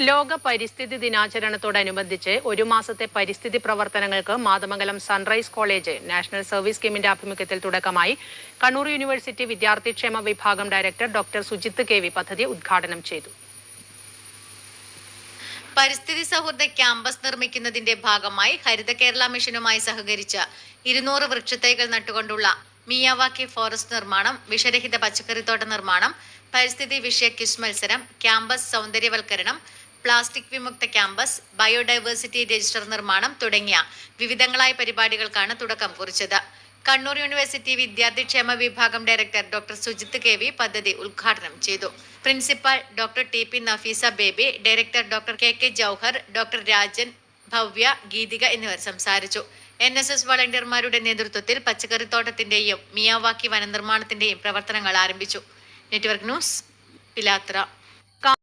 ലോക പരിസ്ഥിതി ദിനാചരണത്തോടനുബന്ധിച്ച് ഒരു മാസത്തെ പരിസ്ഥിതി പ്രവർത്തനങ്ങൾക്ക് Mathamangalam Sunrise College National Service സ്കീമിന്റെ ആഭിമുഖ്യത്തിൽ തുടക്കമായി. കണ്ണൂർ യൂണിവേഴ്സിറ്റി വിദ്യാർത്ഥിക്ഷേമ വിഭാഗം director doctor Sujith K V പദ്ധതി ഉദ്ഘാടനം ചെയ്തു. പരിസ്ഥിതി സൗഹൃദ ക്യാമ്പസ് നിർമ്മിക്കുന്നതിന്റെ ഭാഗമായി ഹരിത കേരള മിഷനുമായി സഹകരിച്ച് 200 വൃക്ഷത്തൈകൾ നട്ടുകൊണ്ടുള്ള മിയാവാക്കി ഫോറസ്റ്റ് നിർമ്മാണം, വിഷരഹിത പച്ചക്കറിത്തോട്ട നിർമ്മാണം, പരിസ്ഥിതി വിഷയ ക്വിസ് മത്സരം, ക്യാമ്പസ് സൗന്ദര്യവൽക്കരണം, പ്ലാസ്റ്റിക് വിമുക്ത ക്യാമ്പസ്, ബയോഡൈവേഴ്സിറ്റി രജിസ്റ്റർ നിർമ്മാണം തുടങ്ങിയ വിവിധങ്ങളായ പരിപാടികൾക്കാണ് തുടക്കം കുറിച്ചത്. കണ്ണൂർ യൂണിവേഴ്സിറ്റി വിദ്യാർത്ഥിക്ഷേമ വിഭാഗം director doctor Sujith K V പദ്ധതി ഉദ്ഘാടനം ചെയ്തു. Principal doctor T P Nafeesa Baby, director doctor K K Jouhar, doctor Rajan, Bhavya, Geethika എന്നിവർ സംസാരിച്ചു. NSS വളണ്ടിയർമാരുടെ നേതൃത്വത്തിൽ പച്ചക്കറിത്തോട്ടത്തിന്റെയും മിയാവാക്കി വനനിർമ്മാണത്തിന്റെയും പ്രവർത്തനങ്ങൾ ആരംഭിച്ചു. നെറ്റ്വർക്ക് ന്യൂസ്, പിലാത്ര.